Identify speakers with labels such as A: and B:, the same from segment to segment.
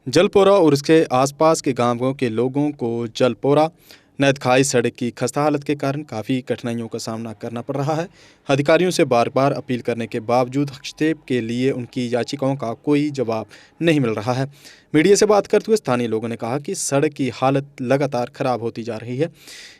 A: जलपोरा और उसके आसपास के गांवों के लोगों को जलपोरा नदखाई सड़क की खस्ता हालत के कारण काफ़ी कठिनाइयों का सामना करना पड़ रहा है। अधिकारियों से बार बार अपील करने के बावजूद हस्तक्षेप के लिए उनकी याचिकाओं का कोई जवाब नहीं मिल रहा है। मीडिया से बात करते हुए स्थानीय लोगों ने कहा कि सड़क की हालत लगातार ख़राब होती जा रही है,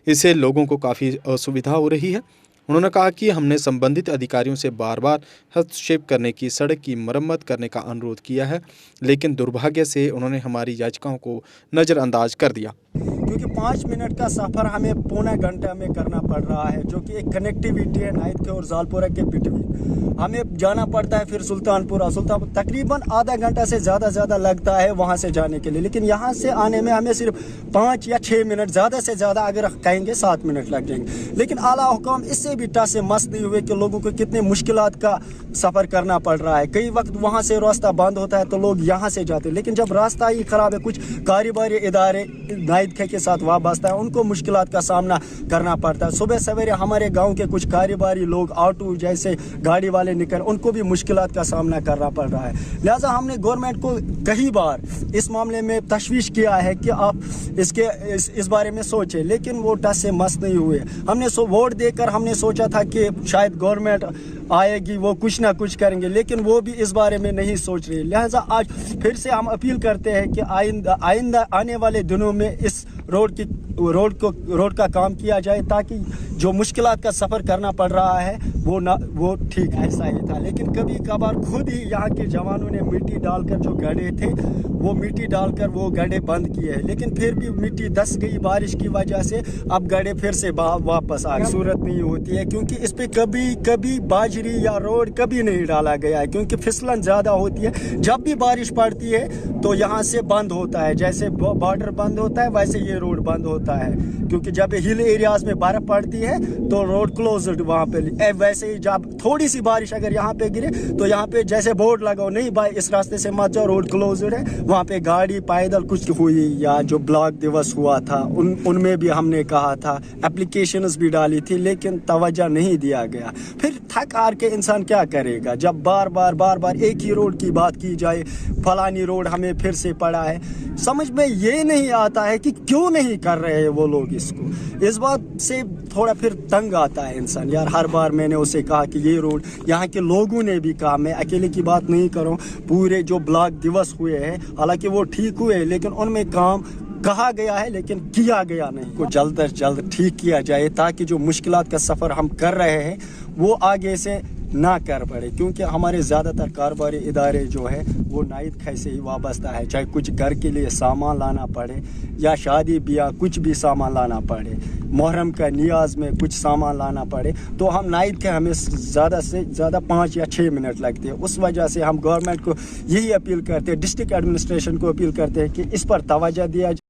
A: इससे लोगों को काफ़ी असुविधा हो रही है। उन्होंने कहा कि हमने संबंधित अधिकारियों से बार बार हस्तक्षेप करने की सड़क की मरम्मत करने का अनुरोध किया है, लेकिन दुर्भाग्य से उन्होंने हमारी याचिकाओं को नज़रअंदाज कर दिया।
B: क्योंकि 5 मिनट का सफ़र हमें पौना घंटा में करना पड़ रहा है, जो कि एक कनेक्टिविटी है नाइद के और जालपोरा के बिटवीन। हमें जाना पड़ता है फिर सुल्तानपुरा तकरीबन आधा घंटा से ज़्यादा लगता है वहाँ से जाने के लिए, लेकिन यहाँ से आने में हमें सिर्फ 5 या 6 मिनट, ज़्यादा से ज़्यादा अगर कहेंगे 7 मिनट लग जाएंगे। लेकिन आला हुकाम इससे भी टस से मस नहीं हुए कि लोगों को कितने मुश्किलात का सफ़र करना पड़ रहा है। कई वक्त वहाँ से रास्ता बंद होता है तो लोग यहाँ से जाते हैं, लेकिन जब रास्ता ही ख़राब है, कुछ कारोबारी इदारे नाइद के साथ वाबस्ता है, उनको मुश्किलात का सामना करना पड़ता है। सुबह सवेरे हमारे गांव के कुछ कारोबारी लोग, ऑटो जैसे गाड़ी वाले निकल, उनको भी मुश्किलात का सामना करना पड़ रहा है। लिहाजा हमने गवर्नमेंट को कई बार इस मामले में तशवीश किया है कि आप इस बारे में सोचें, लेकिन वो टस से मस नहीं हुए। हमने वोट देकर हमने सोचा था कि शायद गवर्नमेंट आएगी, वो कुछ ना कुछ करेंगे, लेकिन वो भी इस बारे में नहीं सोच रही। लिहाजा आज फिर से हम अपील करते हैं कि आइंदा आने वाले दिनों में इस रोड का काम किया जाए, ताकि जो मुश्किलात का सफ़र करना पड़ रहा है वो ठीक ऐसा ही था। लेकिन कभी कभार खुद ही यहाँ के जवानों ने मिट्टी डालकर, जो गड्ढे थे वो मिट्टी डालकर वो गड्ढे बंद किए हैं, लेकिन फिर भी मिट्टी धंस गई बारिश की वजह से। अब गड्ढे फिर से वापस आ गए। सूरत नहीं होती है क्योंकि इस पे कभी बाजरी या रोड कभी नहीं डाला गया है, क्योंकि फिसलन ज़्यादा होती है। जब भी बारिश पड़ती है तो यहाँ से बंद होता है, जैसे बॉर्डर बंद होता है वैसे ये रोड बंद होता है, क्योंकि जब हिल एरियाज में बर्फ़ पड़ती है तो रोड क्लोज्ड वहाँ पे। वैसे ही जब थोड़ी सी बारिश अगर यहाँ पे गिरे तो यहाँ पे जैसे बोर्ड लगाओ, नहीं भाई इस रास्ते से मत जाओ, रोड क्लोज्ड है। वहाँ पे गाड़ी पैदल कुछ हुई, या जो ब्लॉक दिवस हुआ था उनमें भी हमने कहा था, एप्लीकेशंस भी डाली थी, लेकिन तवज्जो नहीं दिया गया। फिर थक हार के इंसान क्या करेगा जब बार बार एक ही रोड की बात की जाए, फलानी रोड हमें फिर से पड़ा है। समझ में ये नहीं आता है कि क्यों नहीं कर रहे हैं वो लोग इसको। इस बात से थोड़ा फिर तंग आता है इंसान। यार हर बार मैंने उसे कहा कि ये रोड, यहाँ के लोगों ने भी कहा, मैं अकेले की बात नहीं करूँ, पूरे जो ब्लॉक दिवस हुए हैं हालांकि वो ठीक हुए, लेकिन उनमें काम कहा गया है लेकिन किया गया नहीं। को जल्द से जल्द ठीक किया जाए, ताकि जो मुश्किलात का सफ़र हम कर रहे हैं वो आगे से ना कर पड़े, क्योंकि हमारे ज़्यादातर कारोबारी इदारे जो है वो नाइद खै से ही वाबस्ता है। चाहे कुछ घर के लिए सामान लाना पड़े या शादी ब्याह कुछ भी सामान लाना पड़े, मुहर्रम का नियाज में कुछ सामान लाना पड़े, तो हम नाइद के हमें ज़्यादा से ज़्यादा 5 या 6 मिनट लगते हैं। उस वजह से हम गवर्नमेंट को यही अपील करते हैं, डिस्ट्रिक्ट एडमिनिस्ट्रेशन को अपील करते हैं कि इस पर तवज्जो दिया जाए।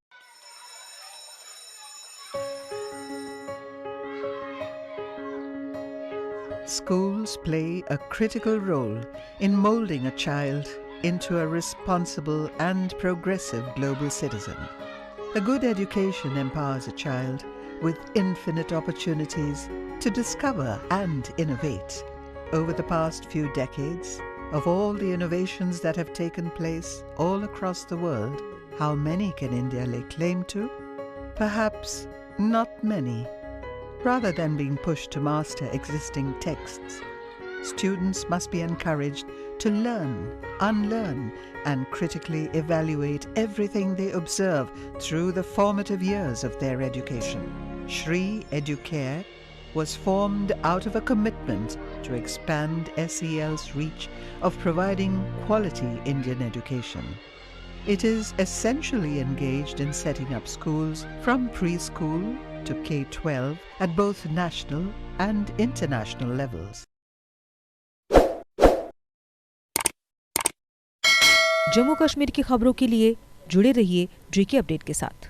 C: Schools play a critical role in molding a child into a responsible and progressive global citizen. A good education empowers a child with infinite opportunities to discover and innovate. Over the past few decades, of all the innovations that have taken place all across the world, how many can India lay claim to? Perhaps not many. Rather than being pushed to master existing texts, students must be encouraged to learn, unlearn, and critically evaluate everything they observe through the formative years of their education. Shri Educare was formed out of a commitment to expand SEL's reach of providing quality Indian education. It is essentially engaged in setting up schools from preschool to K-12 at both national and international levels.
D: Jammu Kashmir की खबरों के लिए जुड़े रहिए JK update के साथ।